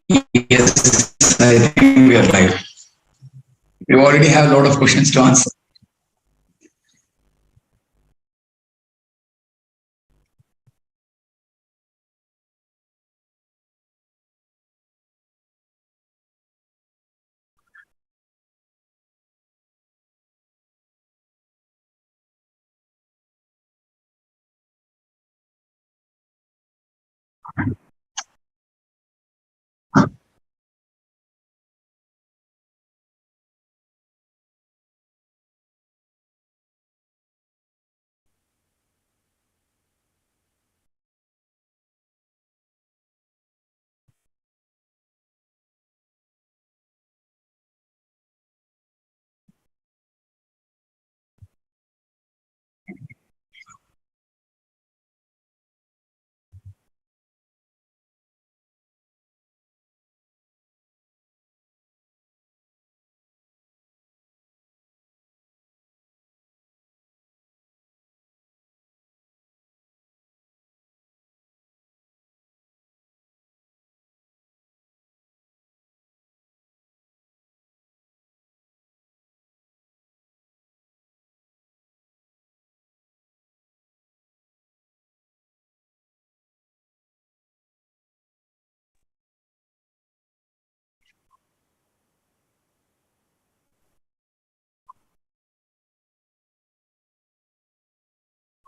Yes, I think we are live. We already have a lot of questions to answer.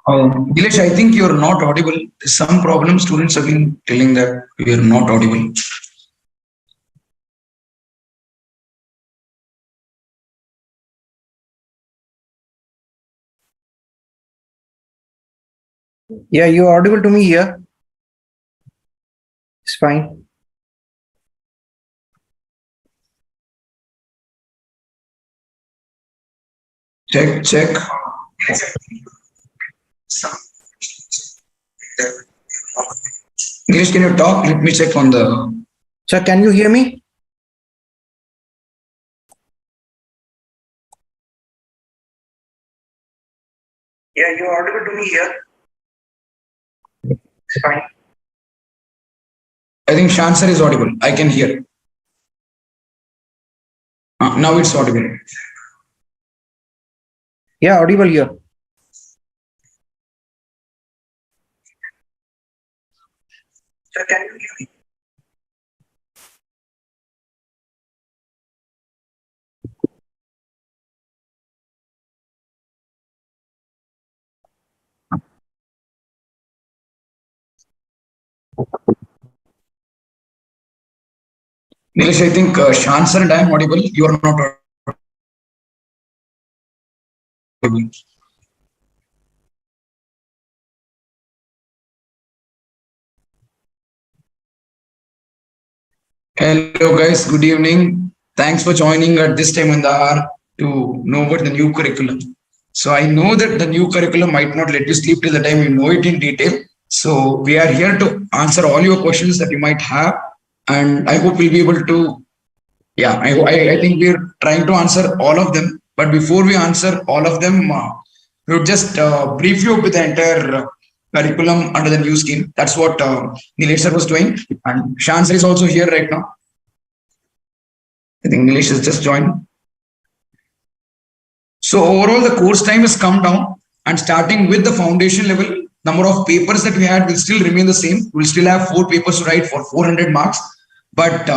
Nilesh, I think you're not audible. There's some problem. Students have been telling that we are not audible. Yeah, you're audible to me here. It's fine. Check. Nilesh, can you talk? Let me check on the. Sir, can you hear me? Yeah, you're audible to me here. It's fine. I think Shansar is audible. I can hear. Now it's audible. Yeah, audible here. Sir, can you hear me? Nilesh, I think Shansar and I am audible. You are not audible. Hello, guys. Good evening. Thanks for joining at this time in the hour to know about the new curriculum. So I know that the new curriculum might not let you sleep till the time you know it in detail. So we are here to answer all your questions that you might have, and I hope we'll be able to. Yeah, I think we're trying to answer all of them. But before we answer all of them, we would just brief you with the entire curriculum under the new scheme. That's what Nilesh sir was doing, and Shan sir is also here right now. I think Nilesh has just joined. So overall, the course time has come down, and starting with the foundation level, number of papers that we had will still remain the same. We'll still have 4 papers to write for 400 marks, but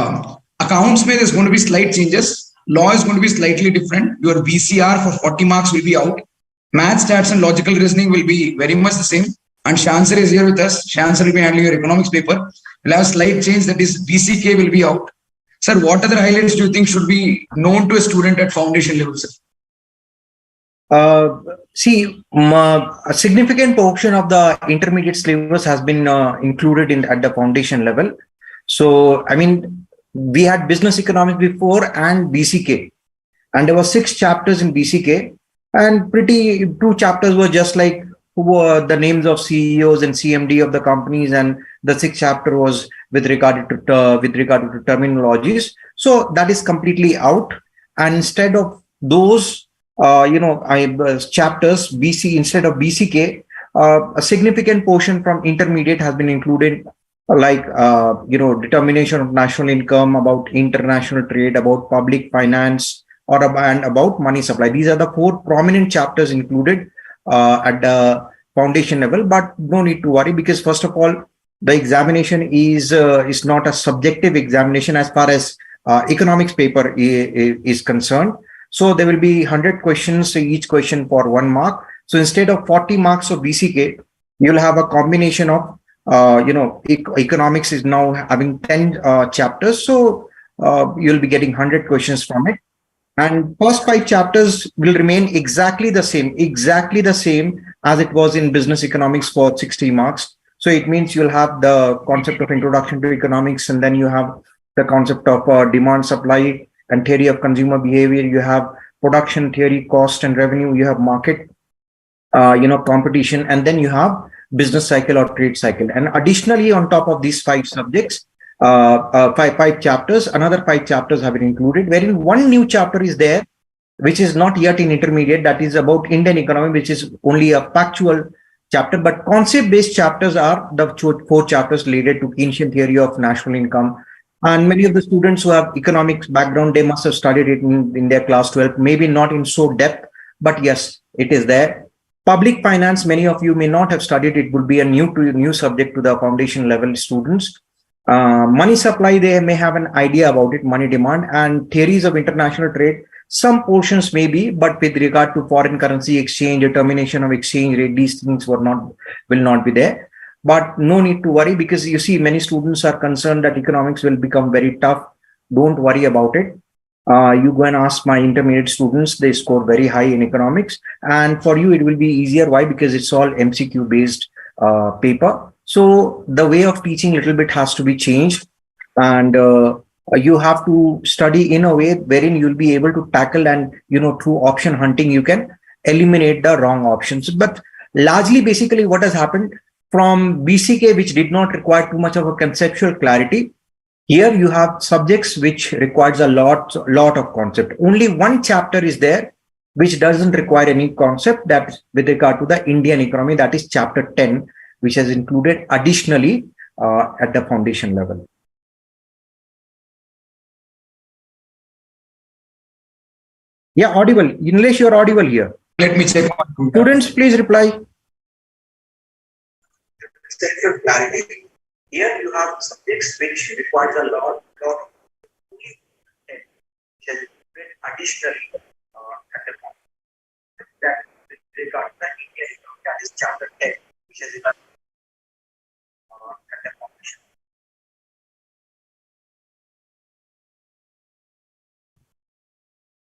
accounts may there's going to be slight changes. Law is going to be slightly different. Your BCR for 40 marks will be out. Math, stats, and logical reasoning will be very much the same. And Shansar is here with us. Shansar will be handling your economics paper. We'll have a slight change, that is BCK will be out. Sir, what other highlights do you think should be known to a student at foundation level, sir? A significant portion of the intermediate syllabus has been included at the foundation level. So, I mean, we had business economics before and BCK, and there were 6 chapters in BCK, and 2 chapters were just like who were the names of CEOs and CMD of the companies, and the 6th chapter was with regard to terminologies. So that is completely out, and instead of those chapters, instead of BCK, a significant portion from intermediate has been included like determination of national income, about international trade, about public finance, and about money supply. These are the four prominent chapters included at the foundation level. But no need to worry, because first of all, the examination is not a subjective examination as far as economics paper is concerned. So there will be 100 questions, each question for 1 mark. So instead of 40 marks of BCK, you'll have a combination of economics is now having 10 chapters. So you'll be getting 100 questions from it. And first 5 chapters will remain exactly the same as it was in business economics for 60 marks. So it means you'll have the concept of introduction to economics, and then you have the concept of demand, supply, and theory of consumer behavior. You have production theory, cost and revenue. You have market, competition, and then you have business cycle or trade cycle. And additionally, on top of these 5 subjects, five chapters, another 5 chapters have been included, wherein one new chapter is there, which is not yet in intermediate, that is about Indian economy, which is only a factual chapter. But concept-based chapters are the 4 chapters related to Keynesian theory of national income. And many of the students who have economics background, they must have studied it in their class 12, maybe not in so depth, but yes, it is there. Public finance, many of you may not have studied. It would be a new subject to the foundation level students. Money supply, they may have an idea about it, money demand, and theories of international trade. Some portions may be, but with regard to foreign currency exchange, determination of exchange rate, these things will not be there. But no need to worry, because you see, many students are concerned that economics will become very tough. Don't worry about it. You go and ask my intermediate students, they score very high in economics. And for you, it will be easier. Why? Because it's all MCQ based paper. So the way of teaching a little bit has to be changed. And you have to study in a way wherein you'll be able to tackle, and, through option hunting, you can eliminate the wrong options. But largely, basically, what has happened from BCK, which did not require too much of a conceptual clarity, here you have subjects which requires a lot of concept. Only one chapter is there which doesn't require any concept, that with regard to the Indian economy, that is chapter 10, which has included additionally at the foundation level. Yeah, audible. Unless you're audible here. Let me check. Students, please reply. Conceptual clarity. Here you have subjects which requires a lot of additionally at the moment. That with regard to the Indian economy, that is chapter 10, which is at the foundation.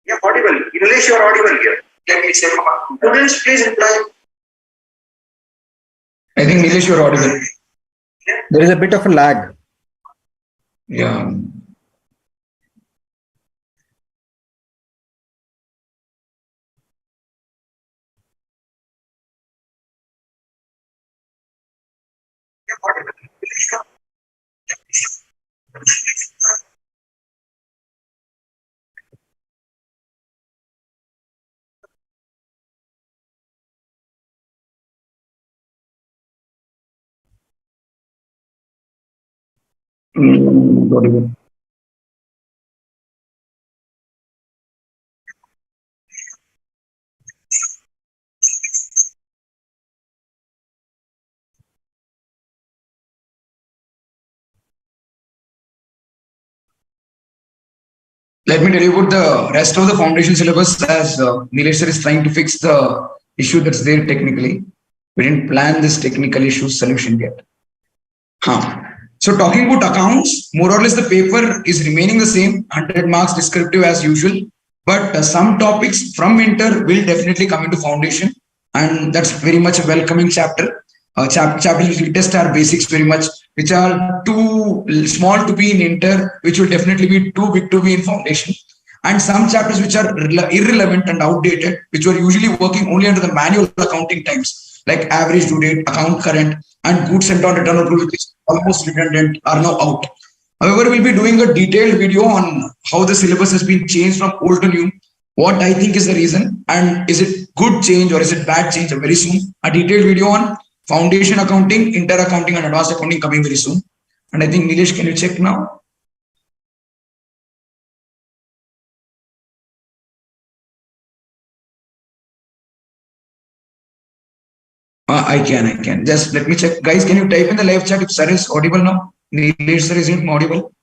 Yeah, audible. English, you are audible here. Let me check. Students, please reply. I think Nilesh, you're audible. There is a bit of a lag. Yeah. Audible. Let me tell you about the rest of the foundation syllabus, as Nilesh sir is trying to fix the issue that's there technically. We didn't plan this technical issue solution yet. So talking about accounts, more or less the paper is remaining the same, 100 marks descriptive as usual. But some topics from inter will definitely come into foundation, and that's very much a welcoming chapter. Chapters which will test our basics very much, which are too small to be in inter, which will definitely be too big to be in foundation. And some chapters which are irrelevant and outdated, which were usually working only under the manual accounting types, like average due date, account current, and goods sent on return or which is almost redundant, are now out. However, we'll be doing a detailed video on how the syllabus has been changed from old to new, what I think is the reason, and is it good change or is it bad change very soon. A detailed video on foundation accounting, inter accounting, and advanced accounting coming very soon. And I think Nilesh, can you check now? I can. Just let me check. Guys, can you type in the live chat if sir is audible now? Nilesh sir, is it audible?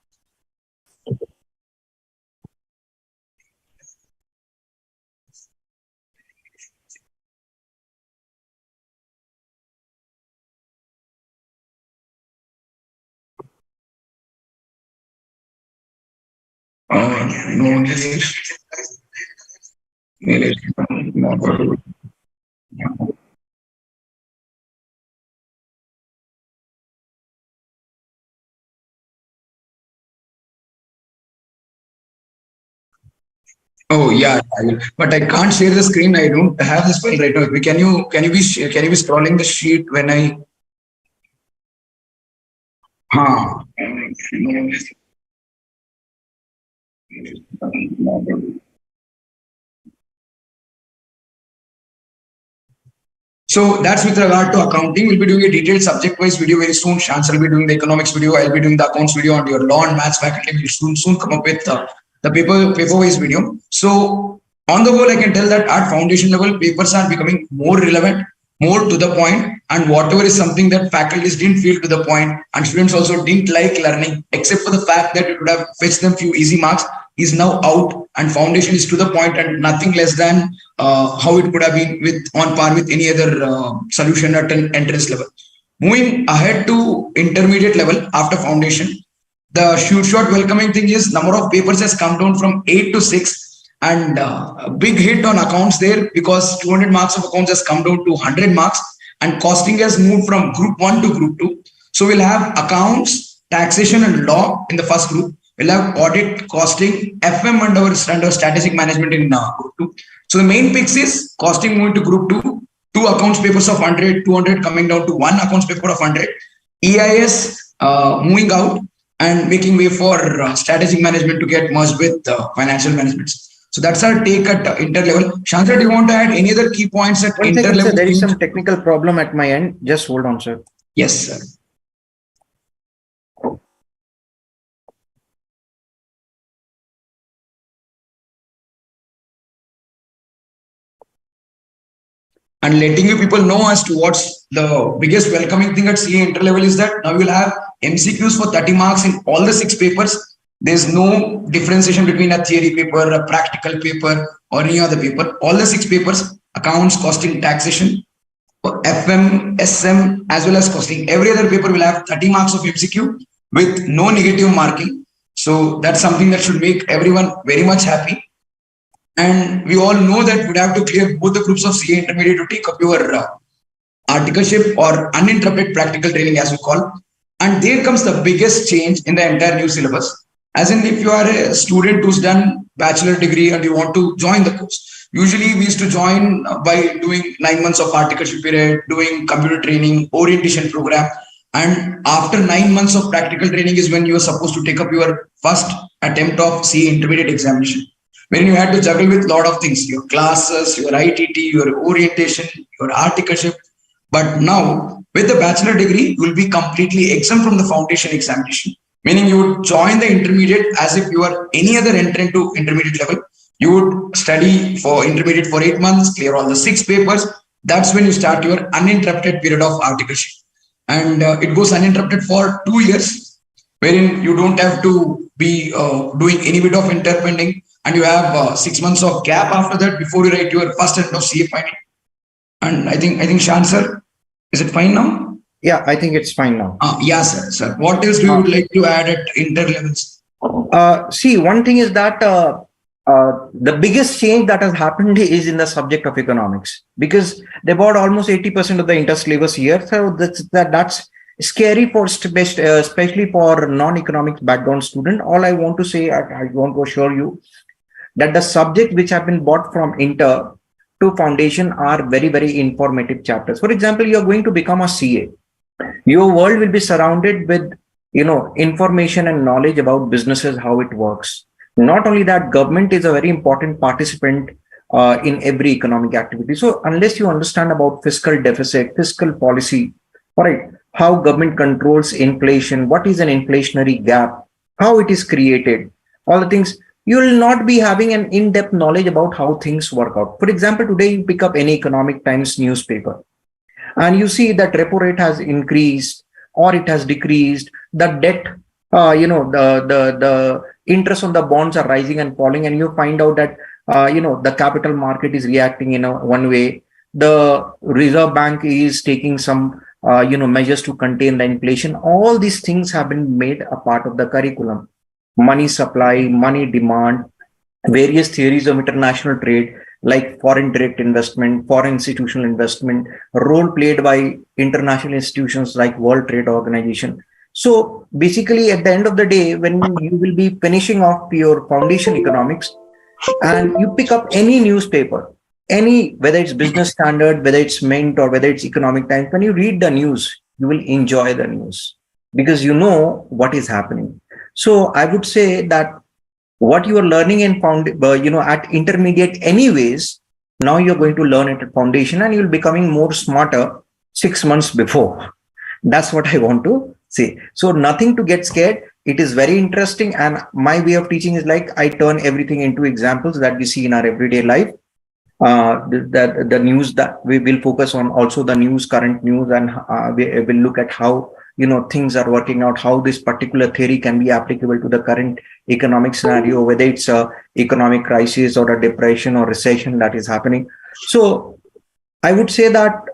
No, Nilesh, not audible. Oh yeah, I will. But I can't share the screen. I don't have this file right now. Can you be scrolling the sheet when I? Huh. So that's with regard to accounting. We'll be doing a detailed subject-wise video very soon. Shans will be doing the economics video. I'll be doing the accounts video on your law and maths faculty. We'll soon come up with the paper-wise video. So on the whole, I can tell that at foundation level, papers are becoming more relevant, more to the point, and whatever is something that faculties didn't feel to the point, and students also didn't like learning, except for the fact that it would have fetched them few easy marks, is now out, and foundation is to the point and nothing less than how it could have been with on par with any other solution at an entrance level. Moving ahead to intermediate level after foundation, the short welcoming thing is number of papers has come down from 8 to 6, and a big hit on accounts there because 200 marks of accounts has come down to 100 marks, and costing has moved from group 1 to group 2. So we'll have accounts, taxation and law in the first group. We'll have audit, costing, FM and our strategic management in group 2. So the main picks is costing moving to group 2, 2 accounts papers of 100, 200 coming down to 1 accounts paper of 100, EIS moving out and making way for strategic management to get merged with financial management. So that's our take at inter-level. Shantara, do you want to add any other key points at inter-level? There is some technical problem at my end. Just hold on, sir. Yes, sir. And letting you people know as to what's the biggest welcoming thing at CA inter-level is that now you'll have MCQs for 30 marks in all the 6 papers. There's no differentiation between a theory paper, a practical paper, or any other paper. All the 6 papers, accounts, costing, taxation, FM, SM, as well as costing. Every other paper will have 30 marks of MCQ with no negative marking. So that's something that should make everyone very much happy. And we all know that we'd have to clear both the groups of CA intermediate to take up your articleship or uninterrupted practical training as we call. And there comes the biggest change in the entire new syllabus. As in, if you are a student who's done bachelor degree and you want to join the course, usually we used to join by doing 9 months of articleship period, doing computer training, orientation program. And after 9 months of practical training is when you are supposed to take up your first attempt of CA intermediate examination, wherein you had to juggle with a lot of things, your classes, your ITT, your orientation, your articleship. But now, with the bachelor degree, you will be completely exempt from the foundation examination, meaning you would join the intermediate as if you are any other entrant to intermediate level. You would study for intermediate for 8 months, clear all the 6 papers. That's when you start your uninterrupted period of articleship. And it goes uninterrupted for 2 years, wherein you don't have to be doing any bit of interpending. And you have 6 months of gap after that before you write your first attempt of CA final. And I think Shan sir, is it fine now? Yeah, I think it's fine now. Yeah, sir. What else do you would like to add at inter levels? See, one thing is that the biggest change that has happened is in the subject of economics, because they bought almost 80% of the inter syllabus here. So that's scary for especially for non-economics background student. All I want to say, I want to assure you that the subject which have been bought from inter to foundation are very, very informative chapters. For example, you're going to become a CA. Your world will be surrounded with, information and knowledge about businesses, how it works. Not only that, government is a very important participant in every economic activity. So unless you understand about fiscal deficit, fiscal policy, all right, how government controls inflation, what is an inflationary gap, how it is created, all the things. You will not be having an in-depth knowledge about how things work out. For example, today you pick up any Economic Times newspaper and you see that repo rate has increased or it has decreased. The debt, the interest on the bonds are rising and falling, and you find out that the capital market is reacting in one way. The Reserve Bank is taking some measures to contain the inflation. All these things have been made a part of the curriculum. Money supply, money demand, various theories of international trade like foreign direct investment, foreign institutional investment, role played by international institutions like World Trade Organization. So basically, at the end of the day, when you will be finishing off your foundation economics and you pick up any newspaper, whether it's Business Standard, whether it's Mint, or whether it's Economic Times, when you read the news, you will enjoy the news because you know what is happening. So I would say that what you are learning in at intermediate anyways, now you're going to learn it at foundation and you'll becoming more smarter 6 months before. That's what I want to say. So nothing to get scared. It is very interesting. And my way of teaching is like I turn everything into examples that we see in our everyday life. The news that we will focus on, also the news, current news, and we will look at how things are working out, how this particular theory can be applicable to the current economic scenario, whether it's a economic crisis or a depression or recession that is happening. So I would say that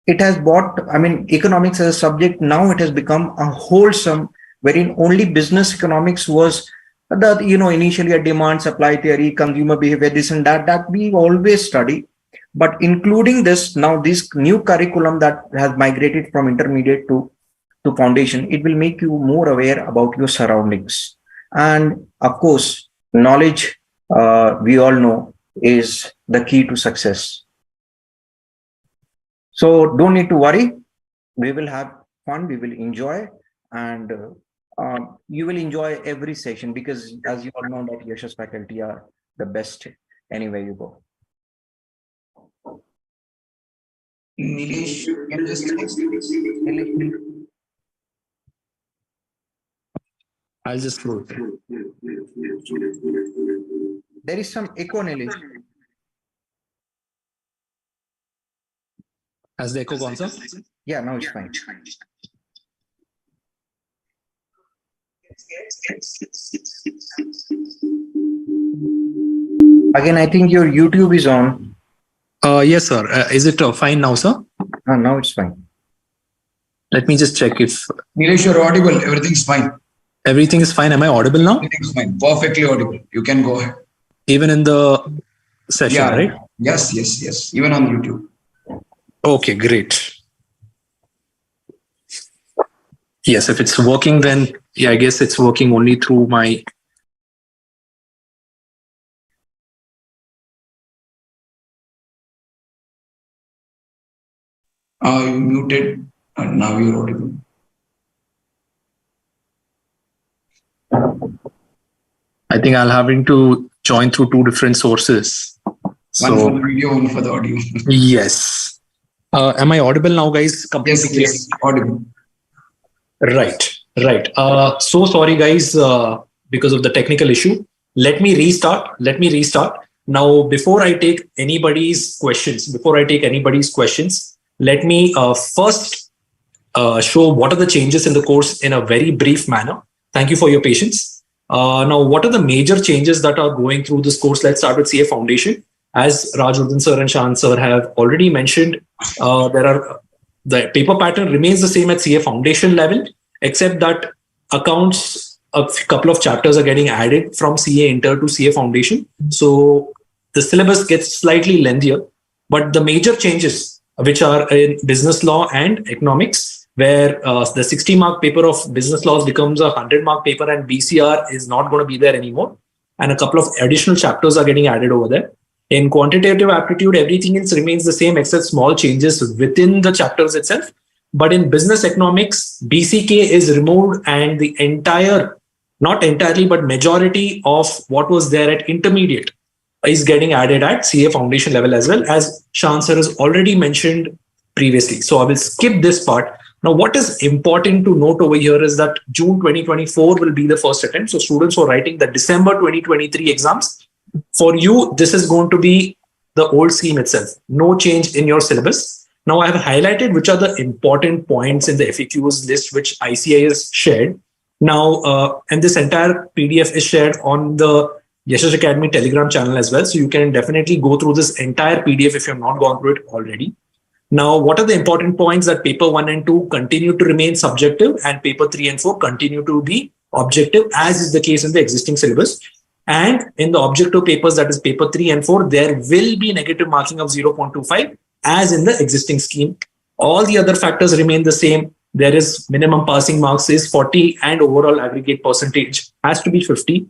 it has economics as a subject, now it has become a wholesome, wherein only business economics was initially a demand supply theory, consumer behavior, this and that we always study. But including this, now this new curriculum that has migrated from intermediate to foundation, it will make you more aware about your surroundings. And of course, knowledge, we all know, is the key to success. So don't need to worry. We will have fun, we will enjoy, and you will enjoy every session because, as you all know, that Yash's faculty are the best anywhere you go. Nilesh, you can just I'll just close. There is some echo, Nilesh. Has the echo gone, sir? Yeah, now it's fine. Again, I think your YouTube is on. Yes, sir. Is it fine now, sir? Now it's fine. Let me just check if Nilesh, you're audible. Everything's fine. Everything is fine. Am I audible now? Everything's fine. Perfectly audible. You can go ahead. Even in the session, right? Yes. Even on YouTube. Okay, great. Yes, if it's working, then yeah, I guess it's working only through my. You muted and now you're audible. I think I'll having to join through two different sources. One for the video, one for the audio. Yes. Am I audible now, guys? Completely Yes, audible. Right. So sorry, guys, because of the technical issue. Let me restart. Now, before I take anybody's questions, let me first show what are the changes in the course in a very brief manner. Thank you for your patience. Now, what are the major changes that are going through this course? Let's start with CA Foundation. As Rajwardhan sir and Shan sir have already mentioned, the paper pattern remains the same at CA Foundation level, except that accounts, a couple of chapters are getting added from CA Inter to CA Foundation. So the syllabus gets slightly lengthier, but the major changes, which are in business law and economics, where the 60-mark paper of business laws becomes a 100-mark paper and BCR is not going to be there anymore. And a couple of additional chapters are getting added over there. In quantitative aptitude, everything else remains the same except small changes within the chapters itself. But in business economics, BCK is removed and the entire, not entirely, but majority of what was there at intermediate is getting added at CA Foundation level as well, as Shan sir has already mentioned previously. So I will skip this part. Now, what is important to note over here is that June 2024 will be the first attempt. So students who are writing the December 2023 exams, for you, this is going to be the old scheme itself. No change in your syllabus. Now, I have highlighted which are the important points in the FAQs list which ICAI has shared. Now, and this entire PDF is shared on the Yashash Academy Telegram channel as well. So you can definitely go through this entire PDF if you have not gone through it already. Now, what are the important points? That paper 1 and 2 continue to remain subjective and paper 3 and 4 continue to be objective, as is the case in the existing syllabus. And in the objective papers, that is paper 3 and 4, there will be negative marking of 0.25 as in the existing scheme. All the other factors remain the same. There is minimum passing marks is 40 and overall aggregate percentage has to be 50.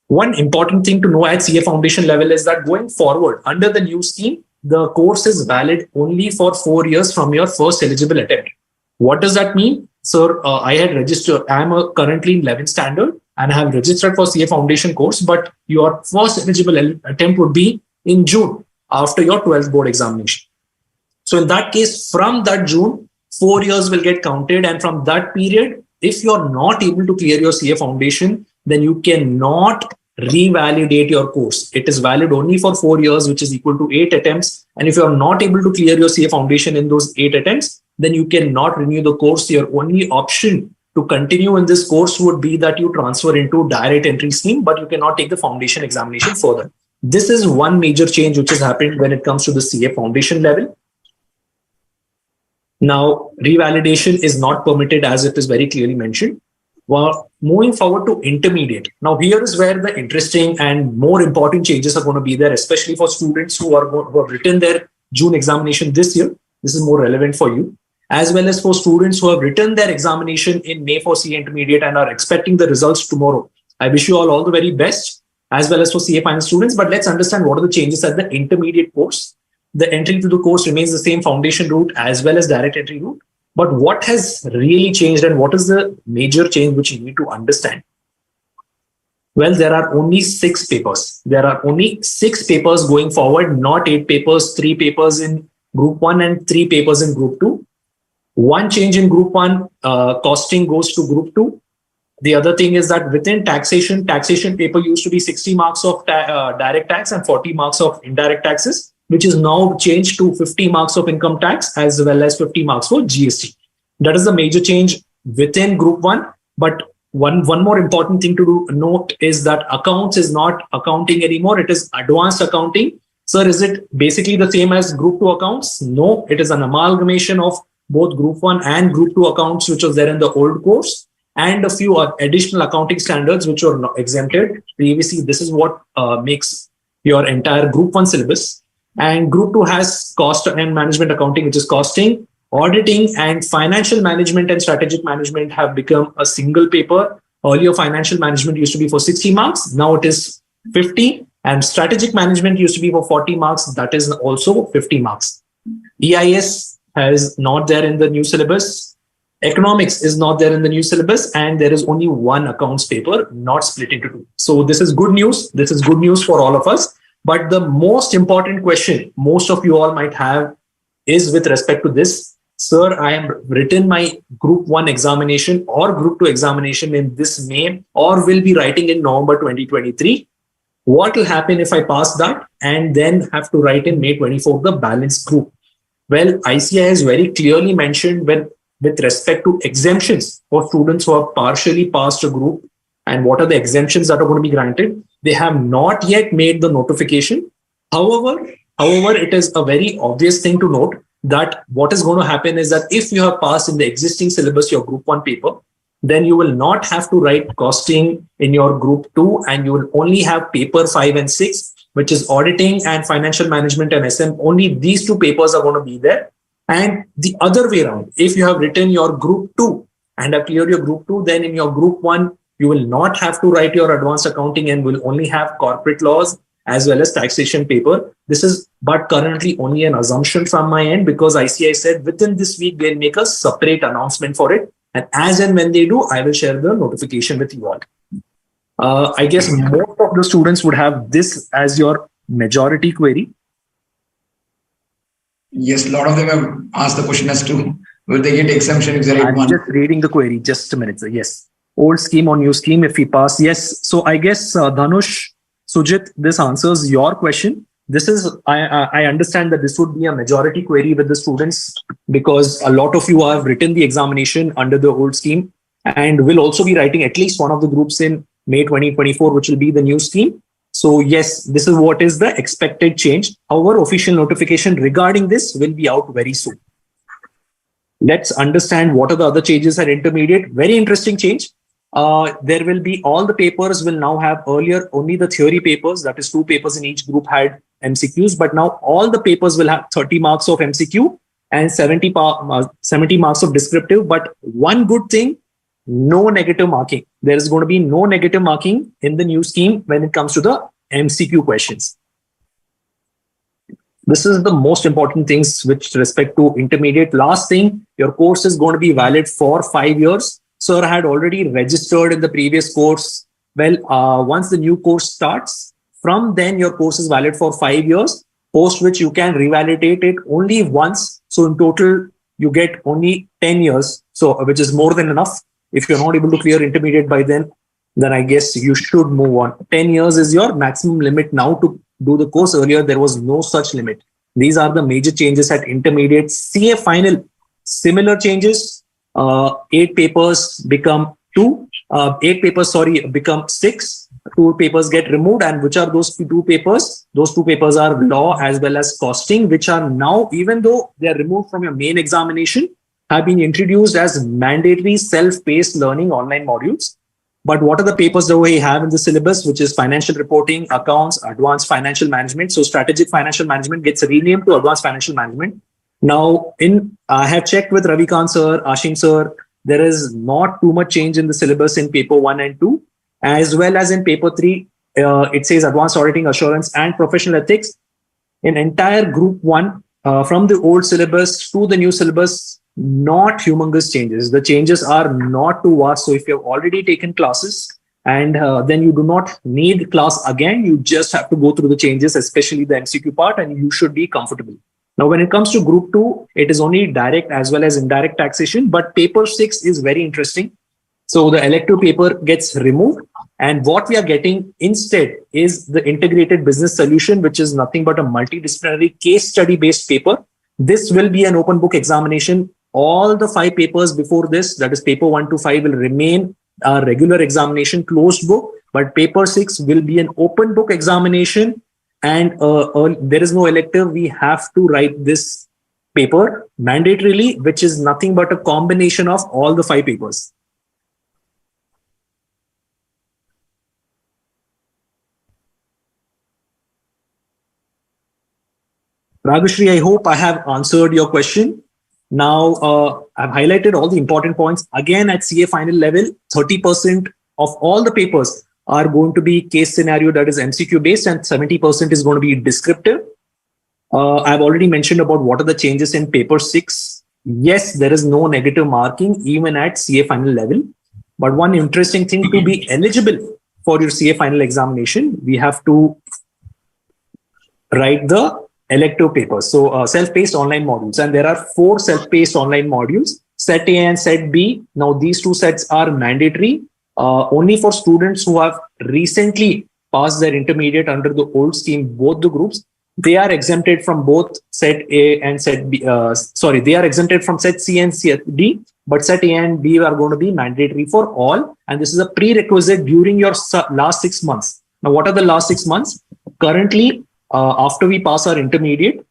One important thing to know at CA foundation level is that going forward under the new scheme, the course is valid only for 4 years from your first eligible attempt. What does that mean? Sir, I had registered, I am currently in 11th standard and I have registered for CA foundation course, but your first eligible attempt would be in June after your 12th board examination. So in that case, from that June, 4 years will get counted. And from that period, if you're not able to clear your CA foundation, then you cannot revalidate your course. It is valid only for 4 years, which is equal to 8 attempts. And if you're not able to clear your CA foundation in those 8 attempts, then you cannot renew the course. Your only option to continue in this course would be that you transfer into direct entry scheme, but you cannot take the foundation examination further. This is one major change which has happened when it comes to the CA foundation level. Now, revalidation is not permitted as it is very clearly mentioned. Well, moving forward to intermediate. Now, here is where the interesting and more important changes are going to be there, especially for students who have written their June examination this year. This is more relevant for you, as well as for students who have written their examination in May for CA intermediate and are expecting the results tomorrow. I wish you all the very best, as well as for CA final students. But let's understand what are the changes at the intermediate course. The entry to the course remains the same foundation route as well as direct entry route. But what has really changed and what is the major change which you need to understand? Well, there are only 6 papers. There are only 6 papers going forward, not 8 papers, 3 papers in group 1 and 3 papers in group 2. One change in group 1, costing goes to group 2. The other thing is that within taxation paper used to be 60 marks of direct tax and 40 marks of indirect taxes, which is now changed to 50 marks of income tax as well as 50 marks for GST. That is the major change within group 1. But one more important thing to note is that accounts is not accounting anymore. It is advanced accounting. Sir, is it basically the same as group 2 accounts? No, it is an amalgamation of both group 1 and group 2 accounts, which was there in the old course, and a few additional accounting standards which were exempted previously. This is what makes your entire group 1 syllabus. And group 2 has cost and management accounting, which is costing, auditing, and financial management and strategic management have become a single paper. Earlier, financial management used to be for 60 marks. Now it is 50. And strategic management used to be for 40 marks. That is also 50 marks. EIS is not there in the new syllabus. Economics is not there in the new syllabus. And there is only one accounts paper, not split into 2. So this is good news. This is good news for all of us. But the most important question most of you all might have is with respect to this. Sir, I am written my group 1 examination or group 2 examination in this May or will be writing in November 2023. What will happen if I pass that and then have to write in May 24 the balance group? Well, ICAI has very clearly mentioned with respect to exemptions for students who have partially passed a group and what are the exemptions that are going to be granted. They have not yet made the notification. However, it is a very obvious thing to note that what is going to happen is that if you have passed in the existing syllabus your group 1 paper, then you will not have to write costing in your group 2 and you will only have paper 5 and 6, which is auditing and financial management and SM. Only these 2 papers are going to be there. And the other way around, if you have written your group 2 and have cleared your group 2, then in your group 1, you will not have to write your advanced accounting and will only have corporate laws as well as taxation paper. This is but currently only an assumption from my end because ICAI said within this week, they'll make a separate announcement for it. And as and when they do, I will share the notification with you all. I guess most of the students would have this as your majority query. Yes, a lot of them have asked the question as to Will they get exemption if they write I'm one? just reading the query. Just a minute, sir. Yes. Old scheme or new scheme if we pass. Yes. So I guess Dhanush, Sujit, this answers your question. This is, I understand that this would be a majority query with the students because a lot of you have written the examination under the old scheme and will also be writing at least one of the groups in May 2024, which will be the new scheme. So yes, this is what is the expected change. However, official notification regarding this will be out very soon. Let's understand what are the other changes at intermediate. Very interesting change. There will be all the papers will now have earlier only the theory papers, that is 2 papers in each group had MCQs, but now all the papers will have 30 marks of MCQ and 70 marks of descriptive. But one good thing, no negative marking. There is going to be no negative marking in the new scheme when it comes to the MCQ questions. This is the most important things with respect to intermediate. Last thing, your course is going to be valid for 5 years. Sir had already registered in the previous course. Well, once the new course starts, from then your course is valid for 5 years, post which you can revalidate it only once. So in total, you get only 10 years, so which is more than enough. If you're not able to clear intermediate by then I guess you should move on. 10 years is your maximum limit now to do the course. Earlier, there was no such limit. These are the major changes at intermediate. CA final, similar changes. 8 papers become 2. 8 papers, become 6. 2 papers get removed. And which are those 2 papers? Those 2 papers are law as well as costing, which are now, even though they are removed from your main examination, have been introduced as mandatory self-paced learning online modules. But what are the papers that we have in the syllabus, which is financial reporting, accounts, advanced financial management. So strategic financial management gets renamed to advanced financial management. Now, I have checked with Ravikant sir, Ashim sir, there is not too much change in the syllabus in paper 1 and 2, as well as in paper 3. It says advanced auditing, assurance, and professional ethics. In entire group 1, from the old syllabus to the new syllabus, not humongous changes. The changes are not too vast. So if you have already taken classes and then you do not need class again, you just have to go through the changes, especially the MCQ part, and you should be comfortable. Now, when it comes to group 2, it is only direct as well as indirect taxation, but paper 6 is very interesting. So the elective paper gets removed, and what we are getting instead is the integrated business solution, which is nothing but a multidisciplinary case study based paper. This will be an open book examination. All the 5 papers before this, that is paper 1 to 5, will remain a regular examination, closed book, but paper 6 will be an open book examination, and there is no elective. We have to write this paper mandatorily, which is nothing but a combination of all the 5 papers. Raghushri, I hope I have answered your question. Now, I've highlighted all the important points. Again, at CA final level, 30% of all the papers are going to be case scenario, that is MCQ based, and 70% is going to be descriptive. I've already mentioned about what are the changes in paper 6. Yes, there is no negative marking even at CA final level. But one interesting thing, to be eligible for your CA final examination, we have to write the elective papers. So self-paced online modules, and there are 4 self-paced online modules, set A and set B. Now these 2 sets are mandatory only for students who have recently passed their intermediate under the old scheme, both the groups. They are exempted from both set A and set B. They are exempted from set C and set D, but set A and B are going to be mandatory for all. And this is a prerequisite during your last 6 months. Now, what are the last 6 months? Currently, after we pass our intermediate,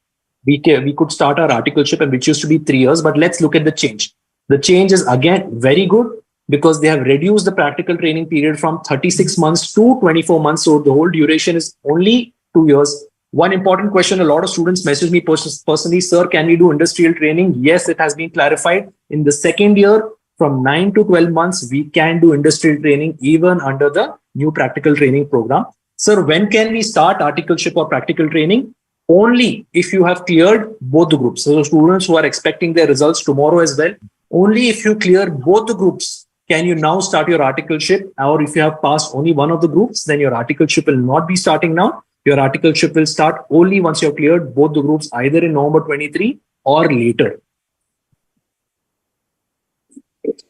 we could start our articleship, and which used to be 3 years. But let's look at the change. The change is again very good because they have reduced the practical training period from 36 months to 24 months. So the whole duration is only 2 years. One important question, a lot of students message me personally, sir, can we do industrial training? Yes, it has been clarified. In the second year, from 9 to 12 months, we can do industrial training even under the new practical training program. Sir, when can we start articleship or practical training? Only if you have cleared both the groups. So students who are expecting their results tomorrow as well, only if you clear both the groups can you now start your articleship. Or if you have passed only one of the groups, then your articleship will not be starting now. Your articleship will start only once you have cleared both the groups, either in November 23 or later.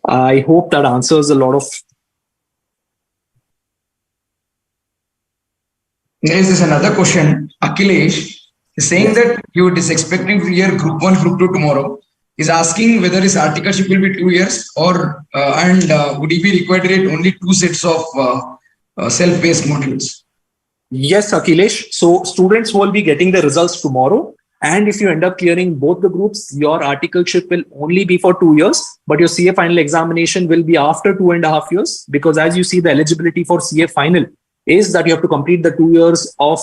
I hope that answers a lot of. There's another question. Akhilesh is saying that he is expecting to hear group 1, group 2 tomorrow. He's asking whether his articleship will be 2 years or would he be required to write only 2 sets of self-paced modules? Yes, Akhilesh. So students will be getting the results tomorrow. And if you end up clearing both the groups, your articleship will only be for 2 years, but your CA final examination will be after 2.5 years. Because as you see, the eligibility for CA final is that you have to complete the 2 years of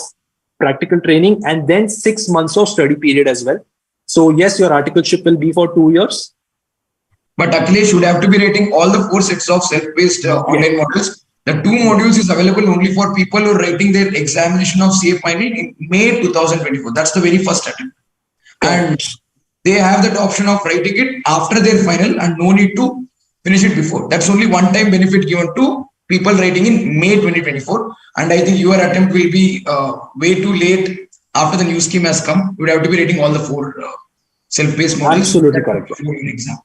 practical training and then 6 months of study period as well. So yes, your articleship will be for 2 years. But Akhilesh should have to be rating all the 4 sets of self-paced online modules. The 2 modules is available only for people who are writing their examination of CA final in May 2024. That's the very first attempt. And they have that option of writing it after their final and no need to finish it before. That's only one-time benefit given to people writing in May 2024. And I think your attempt will be way too late after the new scheme has come. You would have to be rating all the 4 self-paced modules. Absolutely correct. Exam.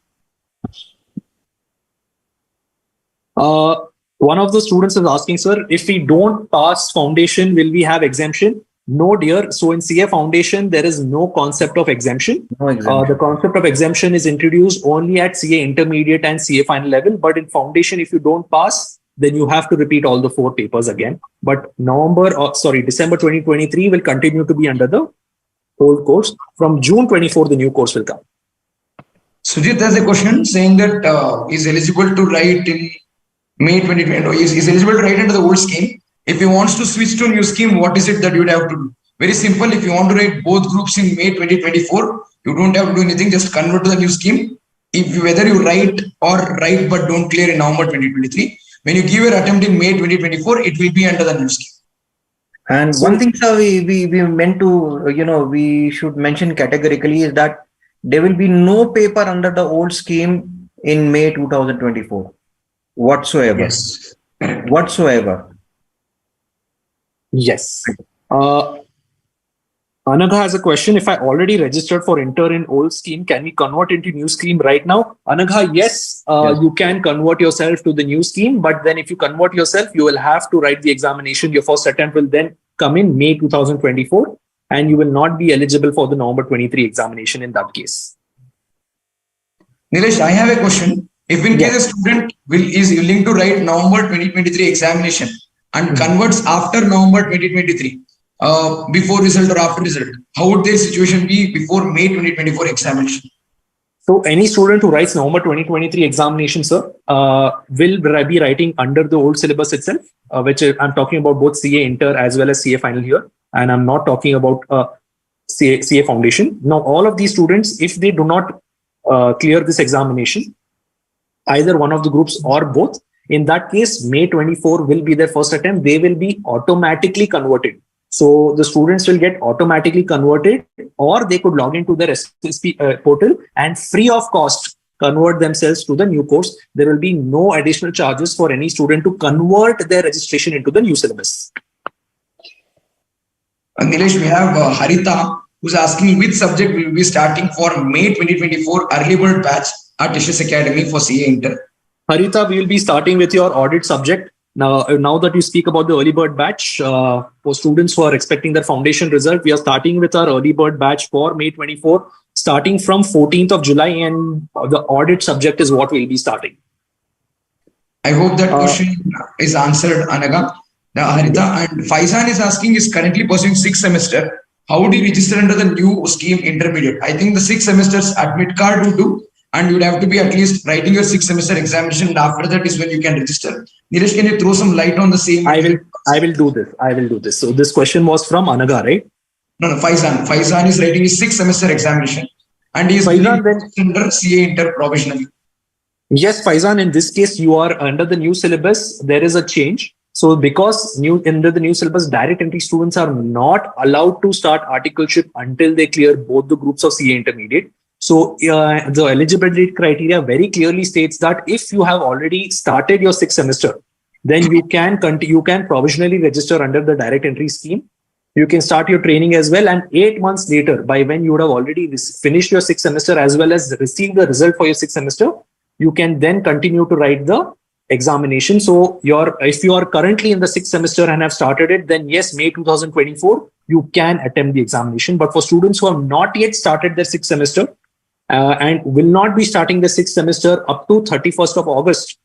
One of the students is asking, sir, if we don't pass foundation, will we have exemption? No, dear. So in CA foundation, there is no concept of exemption. No exemption. The concept of exemption is introduced only at CA intermediate and CA final level. But in foundation, if you don't pass, then you have to repeat all the 4 papers again. But December 2023 will continue to be under the old course. From June 24, the new course will come. Sujit has a question saying that is eligible to write in May 2020. Is eligible to write under the old scheme. If he wants to switch to a new scheme, what is it that you would have to do? Very simple. If you want to write both groups in May 2024, you don't have to do anything. Just convert to the new scheme. Whether you write but don't clear in November 2023, when you give your attempt in May 2024, it will be under the new scheme. And one thing, sir, we meant to, we should mention categorically is that there will be no paper under the old scheme in May 2024 whatsoever. Yes. Whatsoever. Yes. Anagha has a question. If I already registered for inter in old scheme, can we convert into new scheme right now? Anagha, yes, you can convert yourself to the new scheme. But then if you convert yourself, you will have to write the examination. Your first attempt will then come in May 2024. And you will not be eligible for the November 23 examination in that case. Nilesh, I have a question. If in case a student is willing to write November 2023 examination and converts after November 2023, before result or after result, how would their situation be before May 2024 examination? So any student who writes November 2023 examination, sir, will be writing under the old syllabus itself, which I'm talking about both CA inter as well as CA final here. And I'm not talking about CA foundation. Now, all of these students, if they do not clear this examination, either one of the groups or both, in that case, May 24 will be their first attempt. They will be automatically converted. So the students will get automatically converted, or they could log into their SSP portal and free of cost convert themselves to the new course. There will be no additional charges for any student to convert their registration into the new syllabus. Nilesh, we have Harita, who's asking which subject will be starting for May 2024 early bird batch at ICAI Academy for CA Inter. Harita, we will be starting with your audit subject. Now that you speak about the early bird batch, for students who are expecting their foundation result, we are starting with our early bird batch for May 24, starting from 14th of July, and the audit subject is what we'll be starting. I hope that question is answered, Anaga. Now, Harita, and Faizan is asking, is currently pursuing 6th semester. How would he register under the new scheme intermediate? I think the 6 semesters admit card would do, and you'd have to be at least writing your 6th semester examination, and after that is when you can register. Nilesh, can you throw some light on the same? I will do this. So this question was from Anaga, right? No, Faizan. Faizan is writing his 6th semester examination, and he is under CA Inter provisionally. Yes, Faizan, in this case, you are under the new syllabus. There is a change. So because under the new syllabus, direct entry students are not allowed to start articleship until they clear both the groups of CA intermediate. So the eligibility criteria very clearly states that if you have already started your 6th semester, then you can provisionally register under the direct entry scheme. You can start your training as well. And 8 months later, by when you would have already finished your 6th semester as well as received the result for your 6th semester, you can then continue to write the examination. So if you are currently in the 6th semester and have started it, then yes, May 2024, you can attempt the examination. But for students who have not yet started their 6th semester and will not be starting the 6th semester up to 31st of August,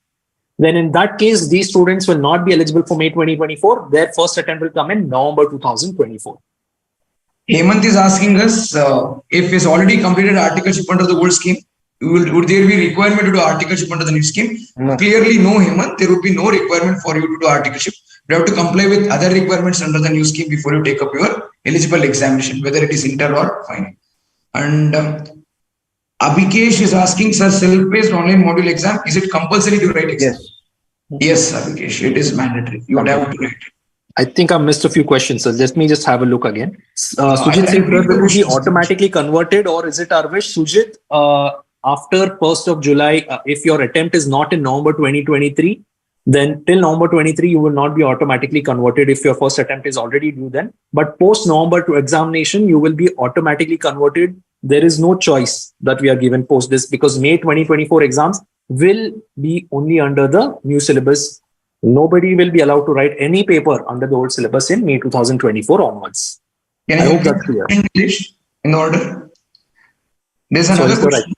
then in that case, these students will not be eligible for May 2024. Their first attempt will come in November 2024. Hemant is asking us if he's already completed articleship under the old scheme, would there be requirement to do articleship under the new scheme? No. Clearly, no, Hemant. There would be no requirement for you to do articleship. You have to comply with other requirements under the new scheme before you take up your eligible examination, whether it is inter or final. And Abhikesh is asking, sir, self-paced online module exam, is it compulsory to write exam? Yes. Yes, Abhikesh, it is mandatory. You would have to write it. I think I missed a few questions, so let me just have a look again. Sujit said, will it be automatically converted, or is it our wish? Sujit, after 1st of July, if your attempt is not in November 2023, then till November 23, you will not be automatically converted if your first attempt is already due then. But post November to examination, you will be automatically converted. There is no choice that we are given post this, because May 2024 exams will be only under the new syllabus. Nobody will be allowed to write any paper under the old syllabus in May 2024 onwards. Can I hope that's clear. In order. There's another question.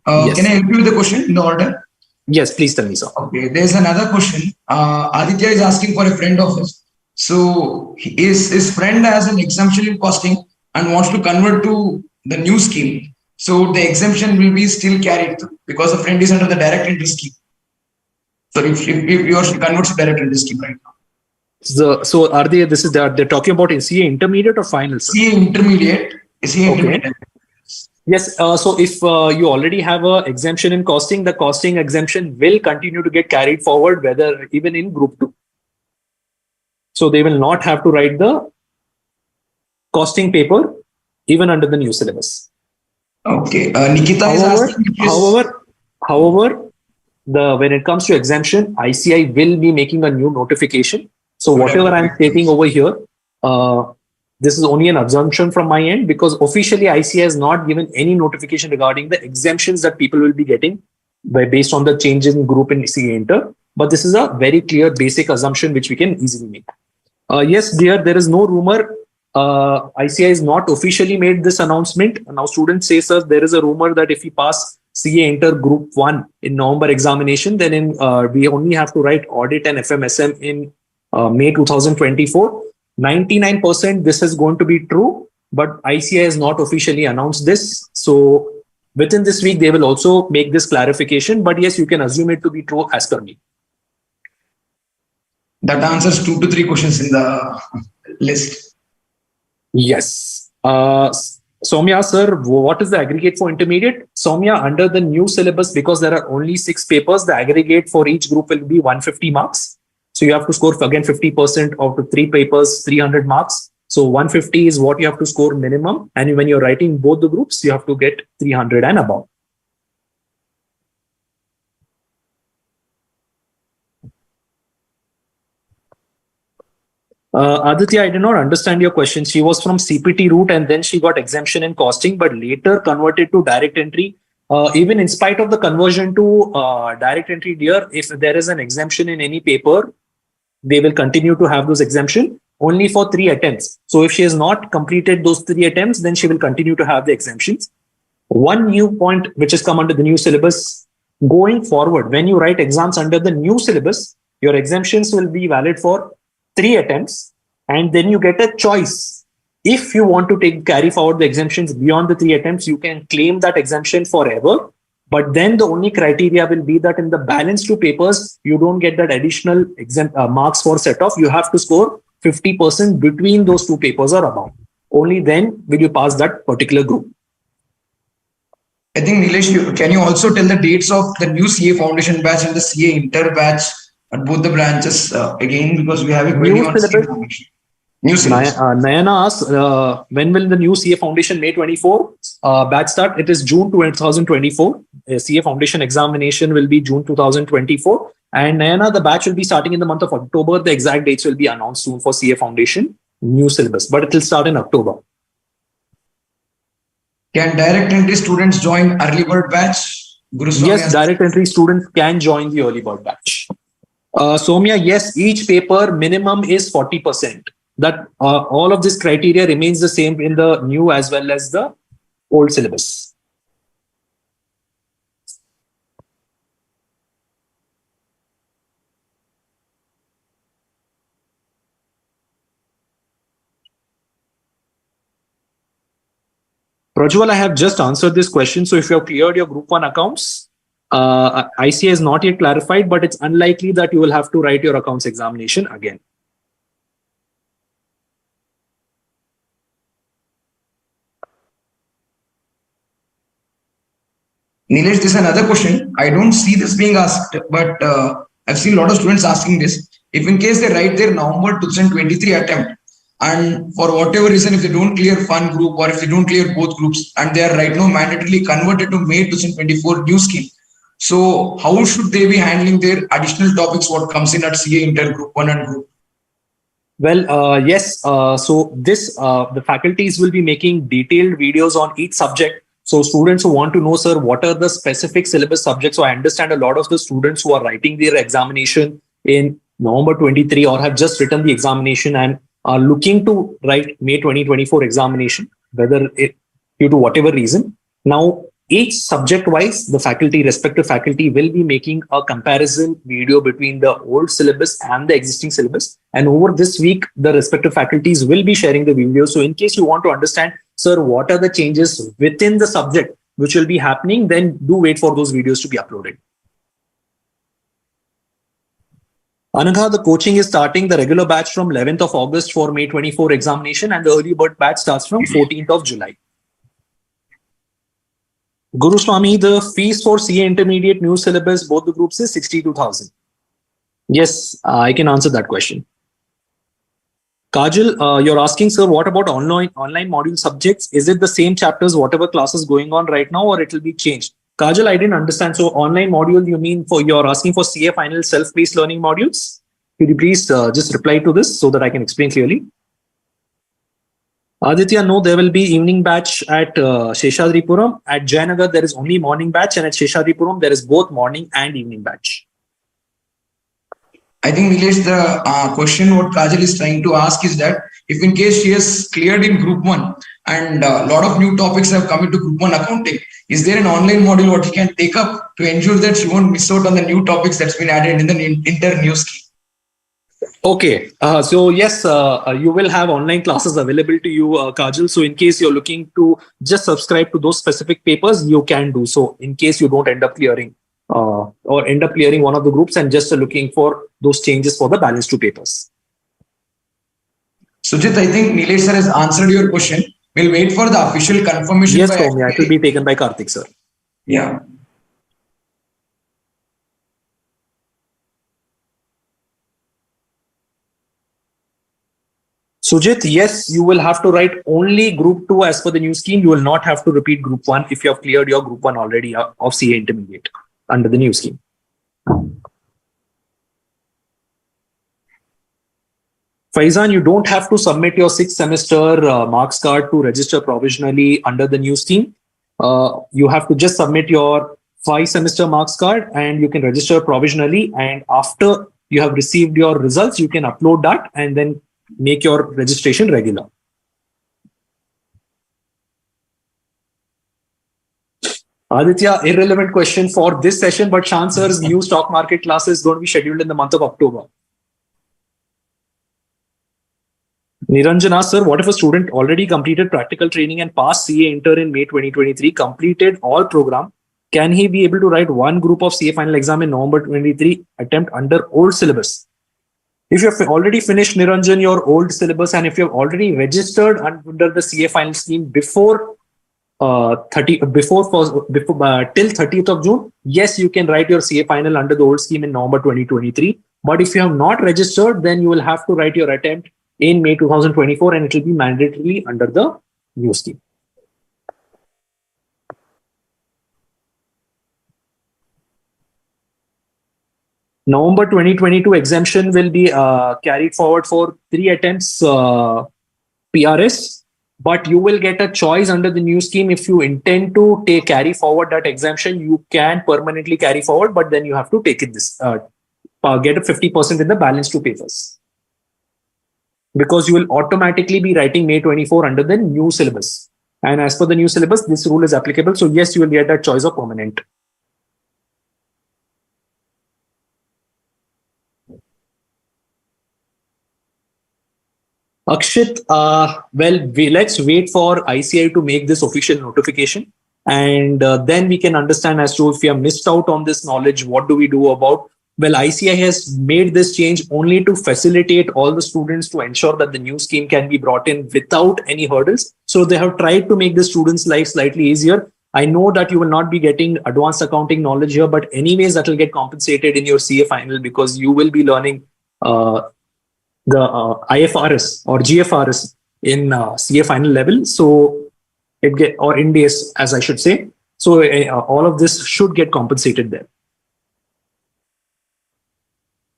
Yes. Can I help you with the question in the order? Yes, please tell me, sir. Okay, there's another question. Aditya is asking for a friend of his. So his friend has an exemption in costing and wants to convert to the new scheme. So the exemption will be still carried through because the friend is under the direct entry scheme. So if you are converts to direct entry scheme right now. So are they're talking about CA intermediate or final? Sir? CA intermediate. CA intermediate. Yes. So if you already have a exemption in costing, the costing exemption will continue to get carried forward, whether even in group 2. So they will not have to write the costing paper even under the new syllabus. Okay. Nikita is asking. However, when it comes to exemption, ICAI will be making a new notification. So whatever I'm taking over here, this is only an assumption from my end, because officially ICAI has not given any notification regarding the exemptions that people will be getting based on the changes in group in CA Inter. But this is a very clear basic assumption which we can easily make. Yes, dear, there is no rumor. ICAI has not officially made this announcement. Now students say, sir, there is a rumor that if we pass CA Inter Group 1 in November examination, then we only have to write audit and FMSM in May 2024. 99% this is going to be true, but ICAI has not officially announced this. So within this week, they will also make this clarification. But yes, you can assume it to be true as per me. That answers 2 to 3 questions in the list. Yes. Soumya, sir, what is the aggregate for intermediate? Soumya, under the new syllabus, because there are only 6 papers, the aggregate for each group will be 150 marks. So you have to score again 50% of the 3 papers, 300 marks. So 150 is what you have to score minimum. And when you're writing both the groups, you have to get 300 and above. Aditya, I did not understand your question. She was from CPT route and then she got exemption in costing, but later converted to direct entry. Even in spite of the conversion to direct entry, dear, if there is an exemption in any paper, they will continue to have those exemption only for 3 attempts. So if she has not completed those 3 attempts, then she will continue to have the exemptions. One new point which has come under the new syllabus, going forward, when you write exams under the new syllabus, your exemptions will be valid for 3 attempts, and then you get a choice. If you want to carry forward the exemptions beyond the 3 attempts, you can claim that exemption forever. But then the only criteria will be that in the balance 2 papers, you don't get that additional marks for set off. You have to score 50% between those 2 papers or above. Only then will you pass that particular group. I think, Nilesh, can you also tell the dates of the new CA Foundation batch and the CA Inter batch at both the branches again, because we have a query on CA Foundation. New syllabus. Nayana asks, when will the new CA Foundation May 24 batch start? It is June 2024. CA Foundation examination will be June 2024. And Nayana, the batch will be starting in the month of October. The exact dates will be announced soon for CA Foundation new syllabus, but it will start in October. Can direct entry students join early bird batch? Yes, direct entry students can join the early bird batch. Soumya, yes, each paper minimum is 40%. That all of this criteria remains the same in the new as well as the old syllabus. Prajwal, I have just answered this question. So if you have cleared your group 1 accounts, ICAI is not yet clarified, but it's unlikely that you will have to write your accounts examination again. Nilesh, this is another question. I don't see this being asked, but I've seen a lot of students asking this. If in case they write their November 2023 attempt, and for whatever reason, if they don't clear one group or if they don't clear both groups, and they are right now mandatorily converted to May 2024 new scheme, so how should they be handling their additional topics what comes in at CA Inter Group 1 and Group? Well, yes. So the faculties will be making detailed videos on each subject. So students who want to know, sir, what are the specific syllabus subjects? So I understand a lot of the students who are writing their examination in November 23 or have just written the examination and are looking to write May 2024 examination, whether due to whatever reason. Now, each subject wise, the respective faculty will be making a comparison video between the old syllabus and the existing syllabus. And over this week, the respective faculties will be sharing the video. So in case you want to understand, sir, what are the changes within the subject which will be happening, then do wait for those videos to be uploaded. Anagha, the coaching is starting the regular batch from 11th of August for May 24 examination, and the early bird batch starts from 14th of July. Guru Swami, the fees for CA Intermediate new syllabus, both the groups is 62,000. Yes, I can answer that question. Kajal, you're asking, sir, what about online module subjects? Is it the same chapters, whatever classes going on right now, or it will be changed? Kajal, I didn't understand. So online module, you mean you're asking for CA final self-paced learning modules? Could you please just reply to this so that I can explain clearly? Aditya, no, there will be evening batch at Sheshadripuram. At Jayanagar, there is only morning batch, and at Sheshadripuram, there is both morning and evening batch. I think, Nilesh, the question what Kajal is trying to ask is that if in case she has cleared in Group 1 and a lot of new topics have come into Group 1 accounting, is there an online module what she can take up to ensure that she won't miss out on the new topics that's been added in the Inter new scheme? Okay, so yes, you will have online classes available to you, Kajal. So in case you're looking to just subscribe to those specific papers, you can do so in case you don't end up clearing or end up clearing one of the groups and just looking for those changes for the balance 2 papers. Sujit, I think Nilesh sir has answered your question. We'll wait for the official confirmation. Yes, Soumya, it will be taken by Karthik, sir. Yeah. Sujit, yes, you will have to write only Group 2 as per the new scheme. You will not have to repeat Group 1 if you have cleared your Group 1 already of CA Intermediate under the new scheme. Faizan, you don't have to submit your 6th semester marks card to register provisionally under the new scheme. You have to just submit your 5 semester marks card and you can register provisionally. And after you have received your results, you can upload that and then make your registration regular. Aditya, irrelevant question for this session, but Shan sir's new stock market class is going to be scheduled in the month of October. Niranjana, sir, what if a student already completed practical training and passed CA Inter in May 2023, completed all program? Can he be able to write one group of CA final exam in November 23 attempt under old syllabus? If you have already finished, Niranjan, your old syllabus, and if you have already registered under the CA final scheme before till 30th of June, yes, you can write your CA final under the old scheme in November 2023. But if you have not registered, then you will have to write your attempt in May 2024 and it will be mandatorily under the new scheme. November 2022 exemption will be carried forward for 3 attempts PRS. but you will get a choice under the new scheme. If you intend to carry forward that exemption, you can permanently carry forward, but then you have to take it get a 50% in the balance to pay first, because you will automatically be writing May 24 under the new syllabus. And as per the new syllabus, this rule is applicable. So yes, you will get that choice of permanent. Akshit, let's wait for ICAI to make this official notification. And then we can understand as to if we have missed out on this knowledge, what do we do about? Well, ICAI has made this change only to facilitate all the students to ensure that the new scheme can be brought in without any hurdles. So they have tried to make the students' life slightly easier. I know that you will not be getting advanced accounting knowledge here, but anyways, that will get compensated in your CA final, because you will be learning the IFRS or GFRS in CA final level. So or in days, as I should say. So all of this should get compensated there.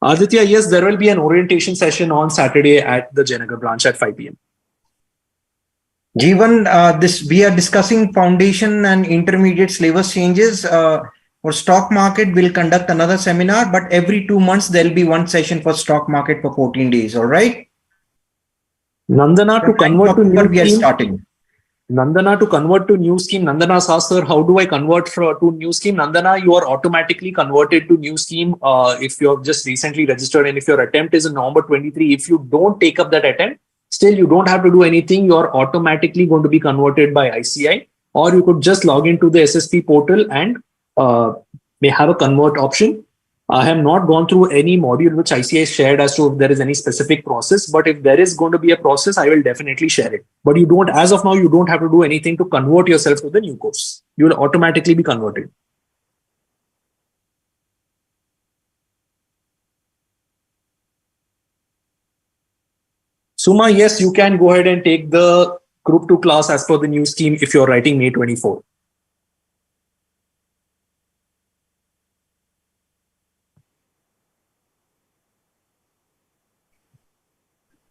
Aditya, yes, there will be an orientation session on Saturday at the Janagar branch at 5 p.m. Jeevan, we are discussing foundation and intermediate syllabus changes. For stock market, we'll conduct another seminar, but every 2 months, there'll be one session for stock market for 14 days. All right. Nandana, to convert to new we are starting. Nandana, to convert to new scheme. Nandana asked, sir, how do I convert to new scheme? Nandana, you are automatically converted to new scheme if you have just recently registered, and if your attempt is in November 23, if you don't take up that attempt, still you don't have to do anything. You are automatically going to be converted by ICAI, or you could just log into the SSP portal and may have a convert option. I have not gone through any module which ICAI shared as to if there is any specific process, but if there is going to be a process, I will definitely share it. But you don't, as of now, you don't have to do anything to convert yourself to the new course. You will automatically be converted. Suma, yes, you can go ahead and take the Group 2 class as per the new scheme if you're writing May 24.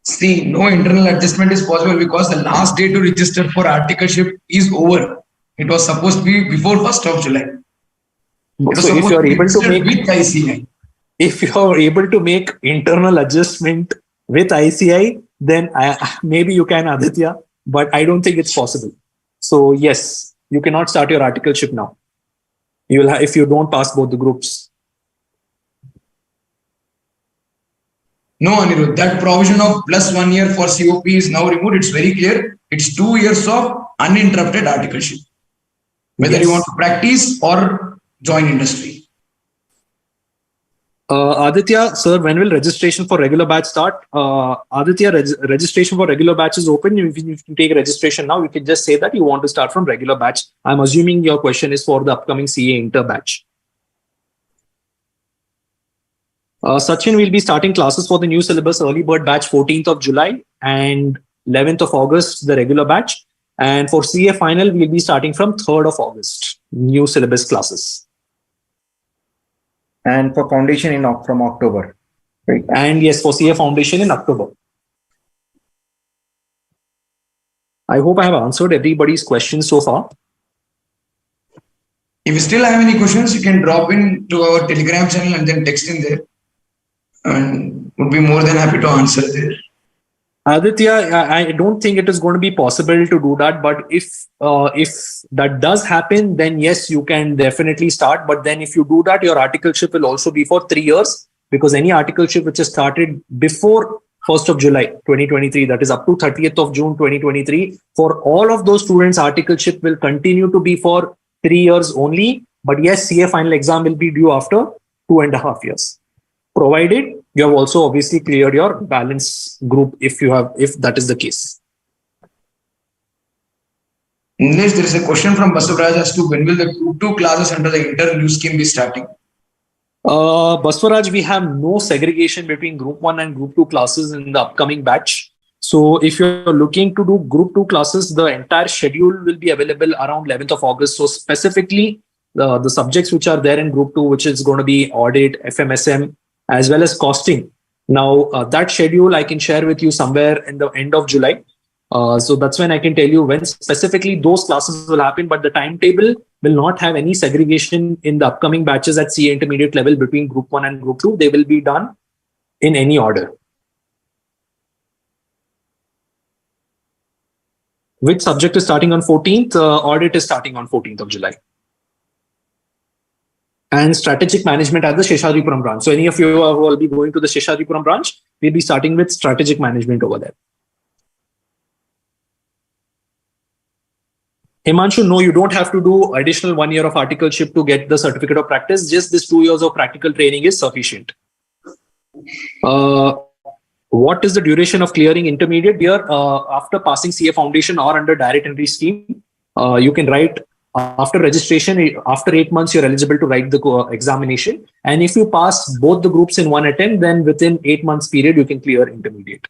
See, no internal adjustment is possible because the last day to register for articleship is over. It was supposed to be before 1st of July. So if you are able to make with ICAI, if you are able to make internal adjustment with ICAI, then maybe you can, Aditya, but I don't think it's possible. So yes, you cannot start your articleship now. You will have, if you don't pass both the groups. No, Anirudh, that provision of plus 1 year for COP is now removed. It's very clear. It's 2 years of uninterrupted articleship, whether you want to practice or join industry. Aditya, sir, when will registration for regular batch start? Aditya, registration for regular batch is open. If you can take registration now, you can just say that you want to start from regular batch. I'm assuming your question is for the upcoming CA inter batch. Sachin will be starting classes for the new syllabus early bird batch 14th of July and 11th of August, the regular batch. And for CA final, we'll be starting from 3rd of August, new syllabus classes. And for foundation from October. Right. And yes, for CA foundation in October. I hope I have answered everybody's questions so far. If you still have any questions, you can drop into our Telegram channel and then text in there. And would be more than happy to answer there. Aditya, I don't think it is going to be possible to do that. But if that does happen, then yes, you can definitely start. But then if you do that, your articleship will also be for 3 years, because any articleship which is started before 1st of July 2023, that is up to 30th of June 2023, for all of those students, articleship will continue to be for 3 years only. But yes, CA final exam will be due after 2.5 years. Provided you have also obviously cleared your balance group if that is the case. Next, there is a question from Basavaraj as to when will the Group 2 classes under the inter new scheme be starting? Baswaraj, we have no segregation between Group 1 and Group 2 classes in the upcoming batch. So if you're looking to do Group 2 classes, the entire schedule will be available around 11th of August. So specifically, the subjects which are there in Group 2, which is going to be audit, FMSM, as well as costing. Now, that schedule I can share with you somewhere in the end of July. So that's when I can tell you when specifically those classes will happen, but the timetable will not have any segregation in the upcoming batches at CA intermediate level between group 1 and group 2. They will be done in any order. Which subject is starting on 14th? Audit is starting on 14th of July. And strategic management at the Seshadripuram branch. So any of you who will be going to the Seshadripuram branch, we'll be starting with strategic management over there. Himanshu, no, you don't have to do additional 1 year of articleship to get the certificate of practice. Just this 2 years of practical training is sufficient. What is the duration of clearing intermediate? Here, after passing CA foundation or under direct entry scheme, you can write after registration, after 8 months, you're eligible to write the examination. And if you pass both the groups in one attempt, then within 8 months period, you can clear intermediate.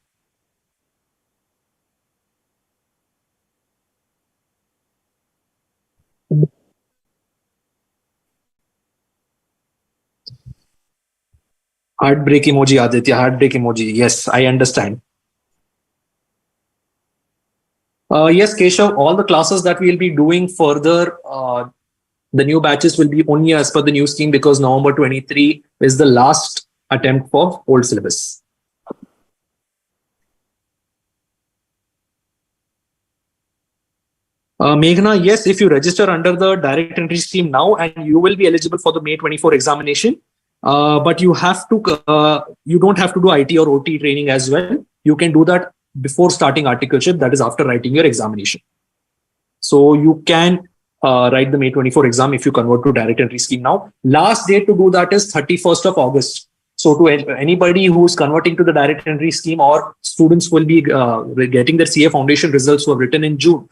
Heartbreak emoji, Aditya, heartbreak emoji. Yes, I understand. Yes, Keshav, all the classes that we'll be doing further, the new batches will be only as per the new scheme because November 23 is the last attempt for old syllabus. Meghna, yes, if you register under the direct entry scheme now and you will be eligible for the May 24 examination, but you have to, you don't have to do IT or OT training as well. You can do that before starting articleship, that is after writing your examination. So you can write the May 24 exam if you convert to direct entry scheme now. Last date to do that is 31st of August. So to anybody who is converting to the direct entry scheme or students will be getting their CA foundation results who are written in June,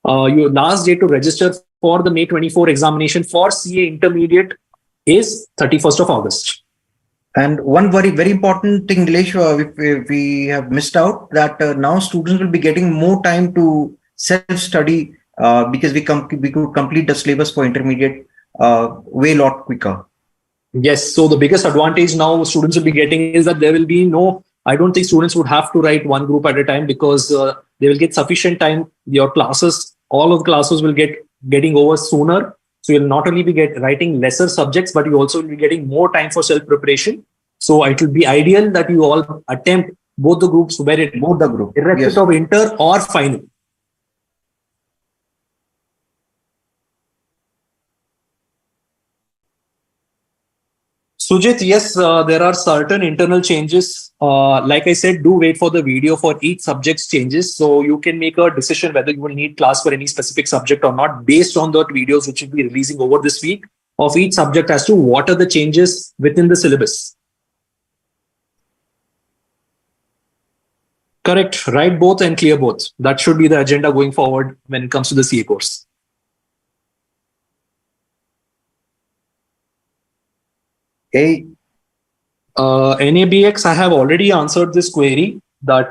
your last date to register for the May 24 examination for CA intermediate is 31st of August. And one very important thing, Nilesh, we have missed out that now students will be getting more time to self-study because we could complete the syllabus for intermediate way lot quicker. Yes. So the biggest advantage now students will be getting is that there will be no, I don't think students would have to write one group at a time because they will get sufficient time. Your classes, all of the classes will getting over sooner. So you'll not only be writing lesser subjects, but you also will be getting more time for self-preparation. So it will be ideal that you all attempt both the groups, both the group, irrespective of inter or final. Sujit, yes, there are certain internal changes. Like I said, do wait for the video for each subject's changes. So you can make a decision whether you will need class for any specific subject or not based on the videos which will be releasing over this week of each subject as to what are the changes within the syllabus. Correct. Write both and clear both. That should be the agenda going forward when it comes to the CA course. Okay. NABX, I have already answered this query that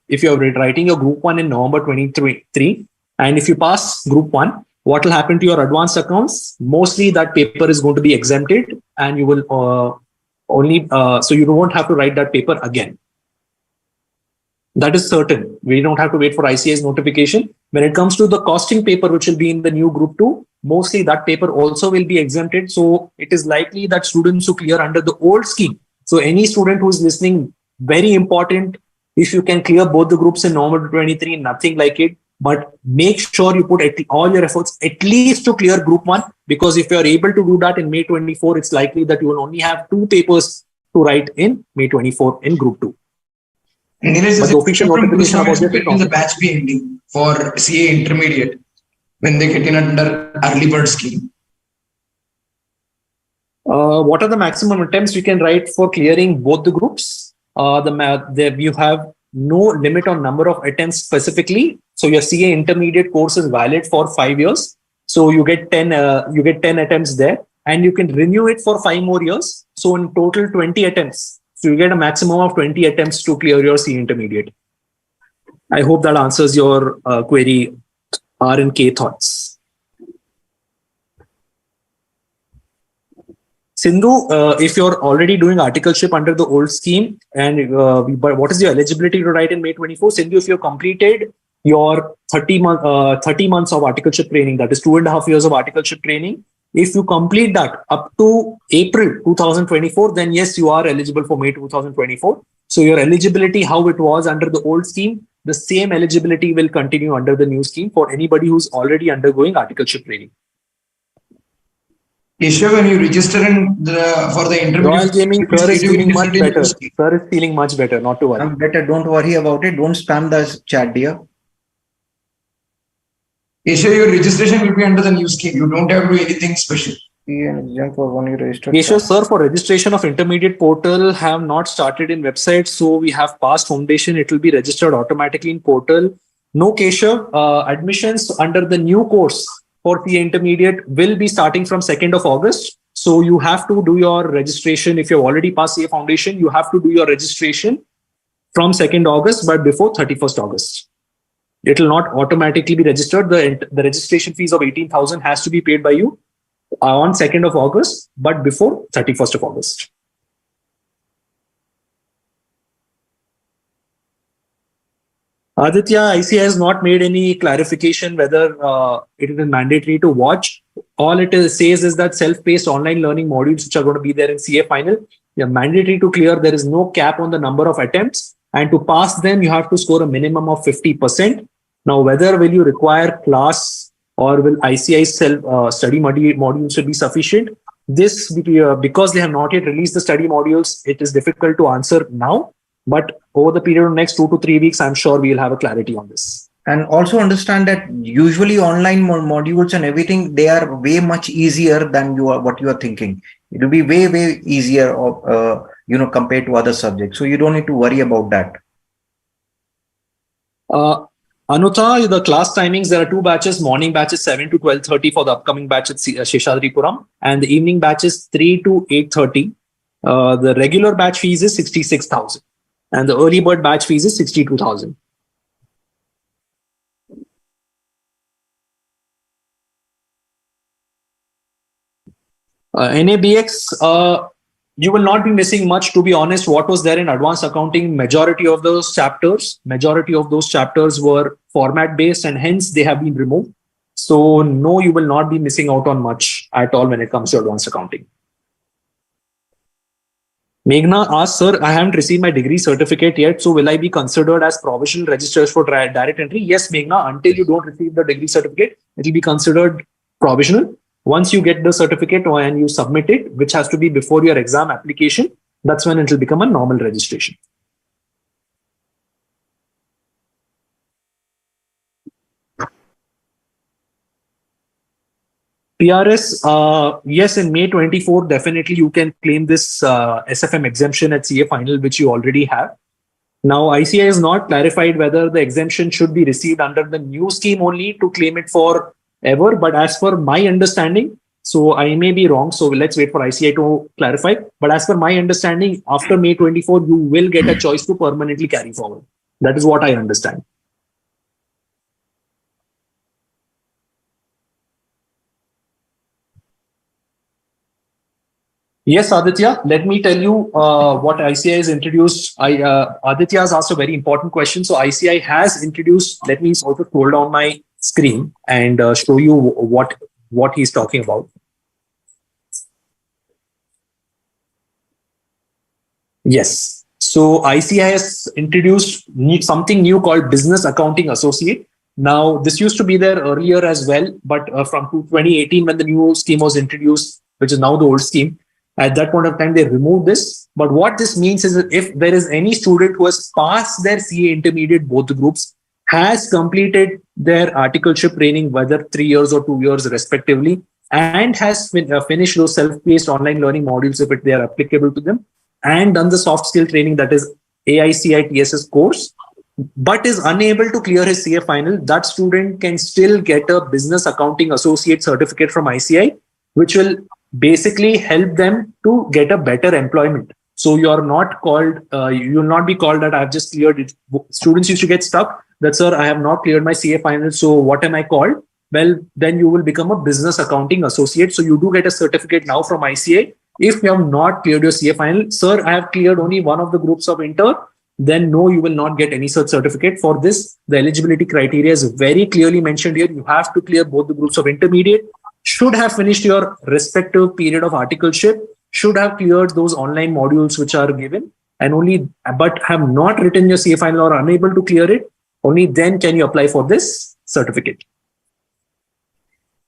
if you're writing your group 1 in November 23 and if you pass group 1, what will happen to your advanced accounts? Mostly that paper is going to be exempted and you will so you won't have to write that paper again. That is certain. We don't have to wait for ICAI's notification. When it comes to the costing paper, which will be in the new group 2, mostly that paper also will be exempted. So it is likely that students who clear under the old scheme. So any student who is listening, very important, if you can clear both the groups in November 23, nothing like it. But make sure you put all your efforts at least to clear group 1, because if you are able to do that in May 24, it's likely that you will only have 2 papers to write in May 24 in group 2. And there is the official notification about the batch be ending for CA intermediate when they get in under early bird scheme. What are the maximum attempts you can write for clearing both the groups? You have no limit on number of attempts specifically. So your CA intermediate course is valid for 5 years. So you get 10 attempts there, and you can renew it for 5 more years. So in total 20 attempts. So you get a maximum of 20 attempts to clear your CA intermediate. I hope that answers your query, R and K thoughts. Sindhu, if you're already doing articleship under the old scheme, and but what is your eligibility to write in May 24? Sindhu, if you've completed your 30 months of articleship training, that is 2.5 years of articleship training. If you complete that up to April 2024, then yes, you are eligible for May 2024. So your eligibility, how it was under the old scheme, the same eligibility will continue under the new scheme for anybody who's already undergoing articleship training. Keshav, when you register for the intermediate, Royal Gaming, sir is feeling much better. scheme. Sir is feeling much better, not to worry. I'm better. Don't worry about it. Don't spam the chat, dear. Keshav, your registration will be under the new scheme. You don't have to do anything special. For 1 year registered. Keshav, sir, for registration of intermediate portal have not started in website. So we have passed foundation. It will be registered automatically in portal. No, Keshav, admissions under the new course for the intermediate will be starting from 2nd of August. So you have to do your registration. If you've already passed CA foundation, you have to do your registration from 2nd August, but before 31st August. It will not automatically be registered. The registration fees of 18,000 has to be paid by you on 2nd of August, but before 31st of August. Aditya, ICAI has not made any clarification whether it is mandatory to watch. All it says is that self-paced online learning modules which are going to be there in CA final, they are mandatory to clear. There is no cap on the number of attempts. And to pass them, you have to score a minimum of 50%. Now, whether will you require class or will ICAI study modules should be sufficient? This, because they have not yet released the study modules, it is difficult to answer now. But over the period of next 2 to 3 weeks, I'm sure we'll have a clarity on this. And also understand that usually online modules and everything, they are way much easier than what you are thinking. It will be way easier, compared to other subjects. So you don't need to worry about that. Anuta, the class timings, there are 2 batches. Morning batch is 7 to 12:30 for the upcoming batch at Sheshadripuram, and the evening batch is 3 to 8:30. The regular batch fees is 66,000, and the early bird batch fees is 62,000. NABX, you will not be missing much. To be honest, what was there in advanced accounting, majority of those chapters were format based, and hence they have been removed. So no, you will not be missing out on much at all when it comes to advanced accounting. Meghna asked, sir, I haven't received my degree certificate yet. So will I be considered as provisional registrars for direct entry? Yes, Meghna, until you don't receive the degree certificate, it will be considered provisional. Once you get the certificate and you submit it, which has to be before your exam application, that's when it will become a normal registration. PRS, yes, in May 24, definitely you can claim this SFM exemption at CA final, which you already have. Now, ICAI has not clarified whether the exemption should be received under the new scheme only to claim it for ever. But as per my understanding, so I may be wrong, so let's wait for ICAI to clarify. But as per my understanding, after May 24, you will get a choice to permanently carry forward. That is what I understand. Yes, Aditya, let me tell you what ICAI has introduced. Aditya has asked a very important question. So ICAI has introduced, let me also scroll down my screen and show you what he's talking about. Yes. So ICAI has introduced something new called Business Accounting Associate. Now, this used to be there earlier as well, but from 2018, when the new scheme was introduced, which is now the old scheme, at that point of time, they removed this. But what this means is that if there is any student who has passed their CA intermediate, both the groups, has completed their articleship training, whether 3 years or 2 years respectively, and has finished those self-paced online learning modules if they are applicable to them, and done the soft skill training, that is AICI TSS course, but is unable to clear his CA final, that student can still get a Business Accounting Associate certificate from ICAI, which will basically help them to get a better employment. So you are not called, you will not be called that I've just cleared it. Students used to get stuck that, sir, I have not cleared my CA final, so what am I called? Well, then you will become a Business Accounting Associate. So you do get a certificate now from ICAI. If you have not cleared your CA final, sir, I have cleared only one of the groups of inter. then no, you will not get any such certificate. For this, the eligibility criteria is very clearly mentioned here. You have to clear both the groups of intermediate, should have finished your respective period of articleship, should have cleared those online modules which are given, and only but have not written your CA final or unable to clear it, only then can you apply for this certificate.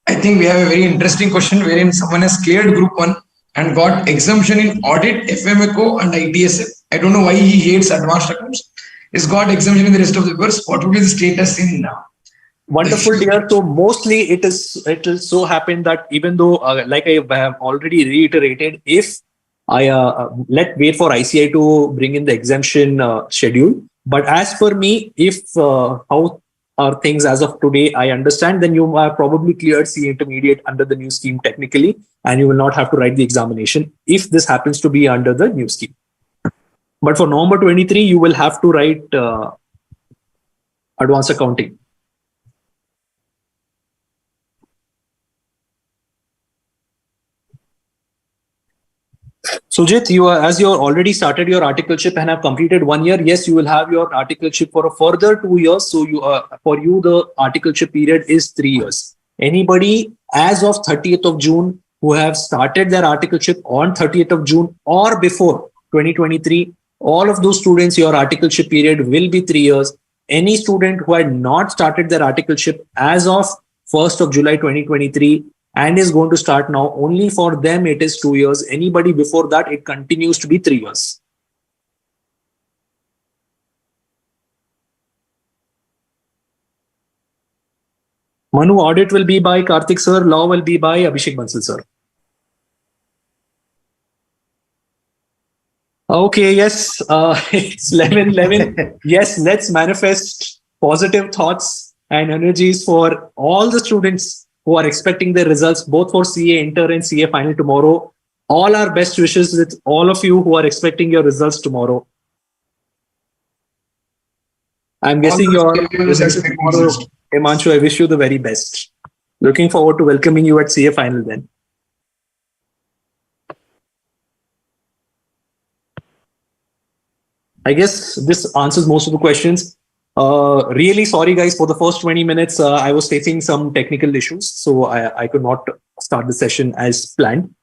I think we have a very interesting question wherein someone has cleared group 1 and got exemption in audit, FMECO and ITSM. I don't know why he hates advanced accounts. He's got exemption in the rest of the papers. What would be the status in now? Wonderful, dear. So mostly it will so happen that even though, like I have already reiterated, if I wait for ICAI to bring in the exemption schedule. But as per me, if how are things as of today, I understand, then you are probably cleared C intermediate under the new scheme technically, and you will not have to write the examination if this happens to be under the new scheme. But for November 23, you will have to write advanced accounting. Sujit, as you already started your articleship and have completed 1 year, yes, you will have your articleship for a further 2 years. So for you, the articleship period is 3 years. Anybody as of 30th of June who have started their articleship on 30th of June or before 2023, all of those students, your articleship period will be 3 years. Any student who had not started their articleship as of 1st of July 2023 and is going to start now, only for them it is 2 years. Anybody before that, it continues to be 3 years. Manu, audit will be by Karthik sir, law will be by Abhishek Bansal sir. Okay, yes, it's 11:11. Yes, let's manifest positive thoughts and energies for all the students who are expecting their results, both for CA Inter and CA Final tomorrow. All our best wishes with all of you who are expecting your results tomorrow. I'm guessing your results tomorrow, Himanshu, I wish you the very best. Looking forward to welcoming you at CA Final then. I guess this answers most of the questions. Really sorry, guys, for the first 20 minutes. I was facing some technical issues, so I could not start the session as planned.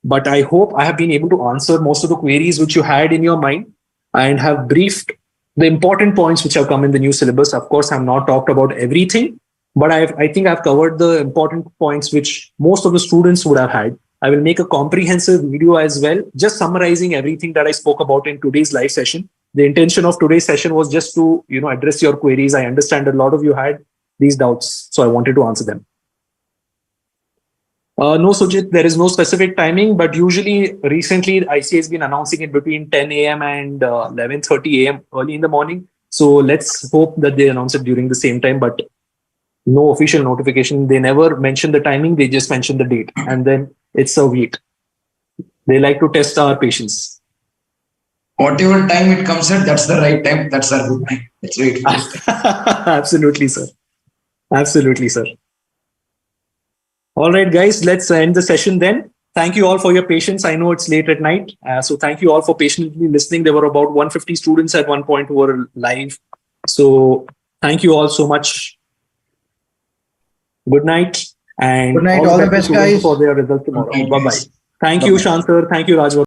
But I hope I have been able to answer most of the queries which you had in your mind and have briefed the important points which have come in the new syllabus. Of course, I have not talked about everything, but I think I've covered the important points which most of the students would have had. I will make a comprehensive video as well, just summarizing everything that I spoke about in today's live session. The intention of today's session was just to, address your queries. I understand a lot of you had these doubts, so I wanted to answer them. No, Sujit, there is no specific timing, but usually recently ICAI has been announcing it between 10 a.m. and 11:30 a.m. early in the morning. So let's hope that they announce it during the same time, but no official notification. They never mention the timing. They just mention the date, and then it's a wait. They like to test our patience. Whatever time it comes at, that's the right time. That's our good time. Let's wait for it. Absolutely, sir. Absolutely, sir. All right, guys, let's end the session then. Thank you all for your patience. I know it's late at night. So thank you all for patiently listening. There were about 150 students at one point who were live. So thank you all so much. Good night. And good night, all the best, guys. For their results tomorrow. Bye-bye. Thank you, Shantar. Thank you, Rajwar.